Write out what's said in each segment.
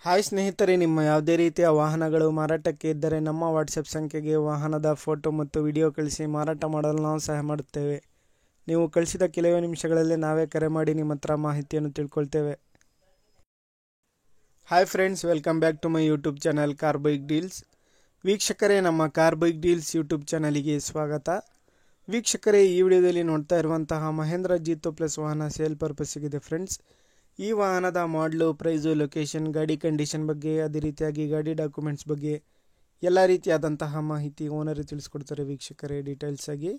Hi ಸ್ನೇಹಿತರೆ, ನಿಮ್ಮ ಯಾವುದೇ ರೀತಿಯ ವಾಹನಗಳು ಮಾರಾಟಕ್ಕೆ ಇದ್ದರೆ ನಮ್ಮ ವಾಟ್ಸಪ್ ಸಂಖ್ಯೆಗೆ ವಾಹನದ ಫೋಟೋ ಮತ್ತು ವಿಡಿಯೋ ಕಳಿಸಿ ಮಾರಾಟ ಮಾಡಲು ನಾವು ಸಹಾಯ ಮಾಡುತ್ತೇವೆ. ನೀವು ಕಳಿಸಿದ ಕೆಲವೇ ನಿಮಿಷಗಳಲ್ಲಿ ನಾವೇ ಕರೆ ಮಾಡಿ ನಿಮ್ಮ ಹತ್ರ ಮಾಹಿತಿಯನ್ನು ತಿಳ್ಕೊಳ್ತೇವೆ. Hi friends, welcome back to my YouTube channel car bike deals. ವೀಕ್ಷಕರೇ, ನಮ್ಮ ಕಾರ್ ಬೈಕ್ ಡೀಲ್ಸ್ ಯೂಟ್ಯೂಬ್ ಚಾನಲಿಗೆ ಸ್ವಾಗತ. ವೀಕ್ಷಕರೇ, ಈ ವಿಡಿಯೋದಲ್ಲಿ ನೋಡ್ತಾ ಇರುವಂತಹ ಮಹೇಂದ್ರ ಜೀತೋ ಪ್ಲಸ್ ವಾಹನ ಸೇಲ್ ಪರ್ಪಸ್ಸಿಗಿದೆ ಫ್ರೆಂಡ್ಸ್. ಈ ವಾಹನದ ಮಾಡಲು, ಪ್ರೈಸು, ಲೊಕೇಶನ್, ಗಾಡಿ ಕಂಡೀಷನ್ ಬಗ್ಗೆ, ಅದೇ ರೀತಿಯಾಗಿ ಗಾಡಿ ಡಾಕ್ಯುಮೆಂಟ್ಸ್ ಬಗ್ಗೆ ಎಲ್ಲ ರೀತಿಯಾದಂತಹ ಮಾಹಿತಿ ಓನರ್ ತಿಳಿಸ್ಕೊಡ್ತಾರೆ ವೀಕ್ಷಕರೇ ಡೀಟೇಲ್ಸ್ ಆಗಿ.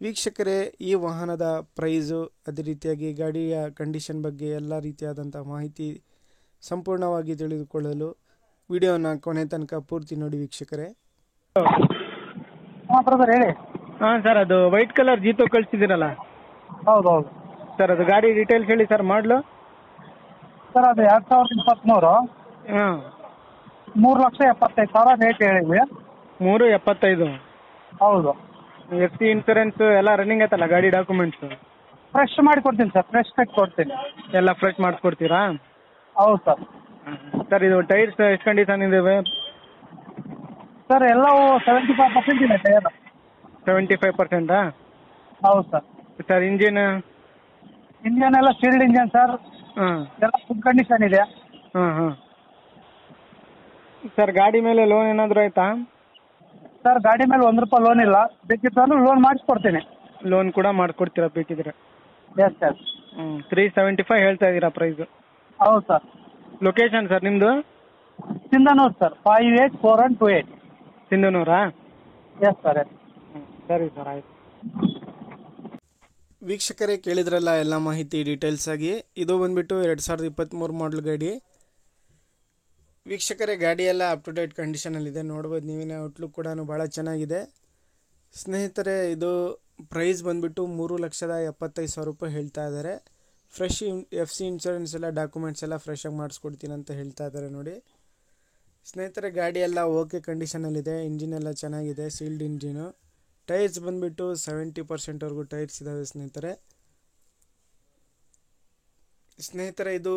ವೀಕ್ಷಕರೇ, ಈ ವಾಹನದ ಪ್ರೈಸು, ಅದೇ ರೀತಿಯಾಗಿ ಗಾಡಿಯ ಕಂಡೀಷನ್ ಬಗ್ಗೆ ಎಲ್ಲ ರೀತಿಯಾದಂತಹ ಮಾಹಿತಿ ಸಂಪೂರ್ಣವಾಗಿ ತಿಳಿದುಕೊಳ್ಳಲು ವಿಡಿಯೋನ ಕೊನೆ ತನಕ ಪೂರ್ತಿ ನೋಡಿ ವೀಕ್ಷಕರೇ. ಹೇಳಿ. ಹಾಂ ಸರ್, ಅದು ವೈಟ್ ಕಲರ್ ಜೀತೋ ಕಳಿಸಿದ್ದೀರಲ್ಲ? ಹೌದೌದು ಸರ್, ಅದು ಗಾಡಿ ಡೀಟೇಲ್ಸ್ ಹೇಳಿ ಸರ್. ಮಾಡಲು ಸರ್, ಅದು 2023 ಹಾಂ, 3,75,000 ರೇಟ್ ಹೇಳಿದ್ವಿ. 3,75,000. ಹೌದು. FC ಇನ್ಸೂರೆನ್ಸ್ ಎಲ್ಲ ರನ್ನಿಂಗ್ ಐತಲ್ಲ ಗಾಡಿ ಡಾಕ್ಯುಮೆಂಟ್ಸ್? ಫ್ರೆಶ್ ಮಾಡಿ ಕೊಡ್ತೀನಿ ಸರ್, ಫ್ರೆಶ್ ಕಟ್ ಕೊಡ್ತೀನಿ. ಎಲ್ಲ ಫ್ರೆಶ್ ಮಾಡಿಸ್ಕೊಡ್ತೀರಾ? ಹೌದು ಸರ್. ಸರ್, ಇದು ಟೈರ್ಸ್ ಎಷ್ಟು ಕಂಡೀಷನ್ ಇದ್ದಾವೆ? ಸರ್, ಎಲ್ಲವೂ 75% ಇದೆ ಟೈರ್. 75%? ಹೌದು ಸರ್. ಸರ್, ಇಂಜಿನ್ ಎಲ್ಲ ಶೀಲ್ಡ್ ಇಂಜನ್ ಸರ್. ಹಾಂ ಎಲ್ಲ ಫುಡ್ ಕಂಡೀಷನ್ ಇದೆ. ಹಾಂ ಹಾಂ. ಸರ್, ಗಾಡಿ ಮೇಲೆ ಲೋನ್ ಏನಾದರೂ ಆಯ್ತಾ? ಸರ್, ಗಾಡಿ ಮೇಲೆ ₹1 ಲೋನ್ ಇಲ್ಲ. ಬೇಕಿತ್ತು ಲೋನ್ ಮಾಡಿಸ್ಕೊಡ್ತೀನಿ. ಲೋನ್ ಕೂಡ ಮಾಡಿಕೊಡ್ತೀರಾ ಬೇಕಿದ್ರೆ? Yes sir. 375 ಹೇಳ್ತಾ ಇದ್ದೀರಾ ಪ್ರೈಸು? ಹೌದು ಸರ್. ಲೊಕೇಶನ್ ಸರ್ ನಿಮ್ಮದು? ಸಿಂಧನೂರು ಸರ್, 584128. ಸಿಂಧನೂರಾ? Yes sir. ಸರಿ ಸರ್, ಆಯಿತು. ವೀಕ್ಷಕರೇ, ಕೇಳಿದ್ರಲ್ಲ ಎಲ್ಲ ಮಾಹಿತಿ ಡೀಟೇಲ್ಸ್ ಆಗಿ. ಇದು ಬಂದ್ಬಿಟ್ಟು 2023 ಮಾಡಲ್ ಗಾಡಿ. ವೀಕ್ಷಕರೇ, ಗಾಡಿ ಎಲ್ಲ ಅಪ್ ಟು ಡೇಟ್ ಕಂಡೀಷನಲ್ಲಿದೆ. ನೋಡ್ಬೋದು ನೀವಿನ ಔಟ್ಲುಕ್ ಕೂಡ ಭಾಳ ಚೆನ್ನಾಗಿದೆ. ಸ್ನೇಹಿತರೆ, ಇದು ಪ್ರೈಸ್ ಬಂದ್ಬಿಟ್ಟು 3,75,000 ಹೇಳ್ತಾ ಇದ್ದಾರೆ. ಫ್ರೆಶ್ FC ಇನ್ಶೂರೆನ್ಸ್ ಎಲ್ಲ ಡಾಕ್ಯುಮೆಂಟ್ಸ್ ಎಲ್ಲ ಫ್ರೆಶಾಗಿ ಮಾಡಿಸ್ಕೊಡ್ತೀನಿ ಅಂತ ಹೇಳ್ತಾ ಇದ್ದಾರೆ ನೋಡಿ. ಸ್ನೇಹಿತರೆ, ಗಾಡಿ ಎಲ್ಲ ಓಕೆ ಕಂಡೀಷನಲ್ಲಿದೆ. ಇಂಜಿನ್ ಎಲ್ಲ ಚೆನ್ನಾಗಿದೆ, ಸೀಲ್ಡ್ ಇಂಜಿನು. ಟೈರ್ಸ್ ಬಂದುಬಿಟ್ಟು 70%ವರೆಗೂ ಟೈರ್ಸ್ ಇದ್ದಾವೆ ಸ್ನೇಹಿತರೆ. ಇದು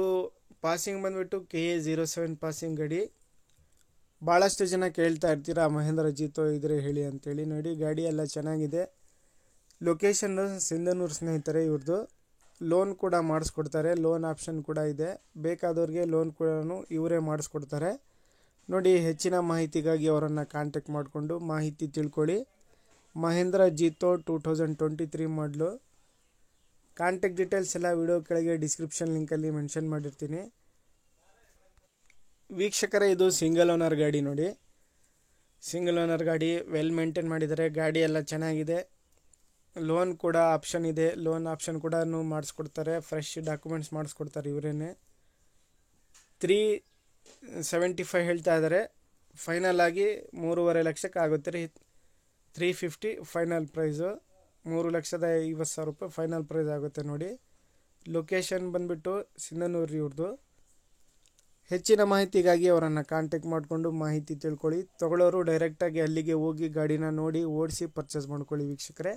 ಪಾಸಿಂಗ್ ಬಂದುಬಿಟ್ಟು KA 07 ಪಾಸಿಂಗ್ ಗಾಡಿ. ಭಾಳಷ್ಟು ಜನ ಕೇಳ್ತಾ ಇರ್ತೀರಾ ಮಹೇಂದ್ರ ಜೀತೋ ಇದ್ರೆ ಹೇಳಿ ಅಂತೇಳಿ. ನೋಡಿ, ಗಾಡಿ ಎಲ್ಲ ಚೆನ್ನಾಗಿದೆ. ಲೊಕೇಶನ್ ಸಿಂಧನೂರು ಸ್ನೇಹಿತರೆ ಇವ್ರದ್ದು. ಲೋನ್ ಕೂಡ ಮಾಡಿಸ್ಕೊಡ್ತಾರೆ. ಲೋನ್ ಆಪ್ಷನ್ ಕೂಡ ಇದೆ. ಬೇಕಾದವ್ರಿಗೆ ಲೋನ್ ಕೂಡ ಇವರೇ ಮಾಡಿಸ್ಕೊಡ್ತಾರೆ. ನೋಡಿ, ಹೆಚ್ಚಿನ ಮಾಹಿತಿಗಾಗಿ ಅವರನ್ನು ಕಾಂಟ್ಯಾಕ್ಟ್ ಮಾಡಿಕೊಂಡು ಮಾಹಿತಿ ತಿಳ್ಕೊಳ್ಳಿ. ಮಹೇಂದ್ರ ಜೀತೋ 2023 ಮಾಡಲು. ಕಾಂಟ್ಯಾಕ್ಟ್ ಡೀಟೇಲ್ಸ್ ಎಲ್ಲ ವಿಡಿಯೋ ಕೆಳಗೆ ಡಿಸ್ಕ್ರಿಪ್ಷನ್ ಲಿಂಕಲ್ಲಿ ಮೆನ್ಷನ್ ಮಾಡಿರ್ತೀನಿ. ವೀಕ್ಷಕರೇ, ಇದು ಸಿಂಗಲ್ ಓನರ್ ಗಾಡಿ ನೋಡಿ. ಸಿಂಗಲ್ ಓನರ್ ಗಾಡಿ, ವೆಲ್ ಮೇಂಟೈನ್ ಮಾಡಿದ್ದಾರೆ. ಗಾಡಿ ಎಲ್ಲ ಚೆನ್ನಾಗಿದೆ. ಲೋನ್ ಕೂಡ ಆಪ್ಷನ್ ಇದೆ. ಲೋನ್ ಆಪ್ಷನ್ ಕೂಡ ಮಾಡಿಸ್ಕೊಡ್ತಾರೆ. Fresh documents ಮಾಡಿಸ್ಕೊಡ್ತಾರೆ ಇವರೇನೆ. 375 ಹೇಳ್ತಾ ಇದ್ದಾರೆ. ಫೈನಲ್ ಆಗಿ 3.5 ಲಕ್ಷಕ್ಕೆ ಆಗುತ್ತೆ ರೀ. 350 ಫೈನಲ್ ಪ್ರೈಸು. 3,50,000 ಫೈನಲ್ ಪ್ರೈಸ್ ಆಗುತ್ತೆ ನೋಡಿ. ಲೊಕೇಶನ್ ಬಂದುಬಿಟ್ಟು ಸಿಂಧನೂರು ಇವ್ರದ್ದು. ಹೆಚ್ಚಿನ ಮಾಹಿತಿಗಾಗಿ ಅವರನ್ನು ಕಾಂಟ್ಯಾಕ್ಟ್ ಮಾಡಿಕೊಂಡು ಮಾಹಿತಿ ತಿಳ್ಕೊಳ್ಳಿ. ತೊಗೊಳ್ಳೋರು ಡೈರೆಕ್ಟಾಗಿ ಅಲ್ಲಿಗೆ ಹೋಗಿ ಗಾಡಿನ ನೋಡಿ ಓಡಿಸಿ ಪರ್ಚೇಸ್ ಮಾಡ್ಕೊಳ್ಳಿ ವೀಕ್ಷಕರೇ.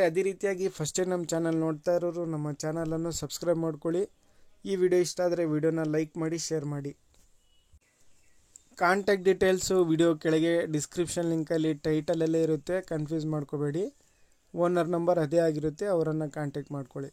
ಅದೇ ರೀತಿಯಾಗಿ ಫಸ್ಟ್ ಟೈಮ್ ನಮ್ಮ ಚಾನಲ್ ನೋಡ್ತಾ ಇರೋರು ನಮ್ಮ ಚಾನಲನ್ನು ಸಬ್ಸ್ಕ್ರೈಬ್ ಮಾಡ್ಕೊಳ್ಳಿ. ಈ ವಿಡಿಯೋ ಇಷ್ಟ ಆದರೆ ವಿಡಿಯೋನ ಲೈಕ್ ಮಾಡಿ, ಶೇರ್ ಮಾಡಿ. ಕಾಂಟ್ಯಾಕ್ಟ್ ಡೀಟೇಲ್ಸು ವಿಡಿಯೋ ಕೆಳಗೆ ಡಿಸ್ಕ್ರಿಪ್ಷನ್ ಲಿಂಕಲ್ಲಿ ಟೈಟಲಲ್ಲೇ ಇರುತ್ತೆ. ಕನ್ಫ್ಯೂಸ್ ಮಾಡ್ಕೋಬೇಡಿ. ಓನರ್ ನಂಬರ್ ಅದೇ ಆಗಿರುತ್ತೆ, ಅವರನ್ನು ಕಾಂಟ್ಯಾಕ್ಟ್ ಮಾಡ್ಕೊಳ್ಳಿ.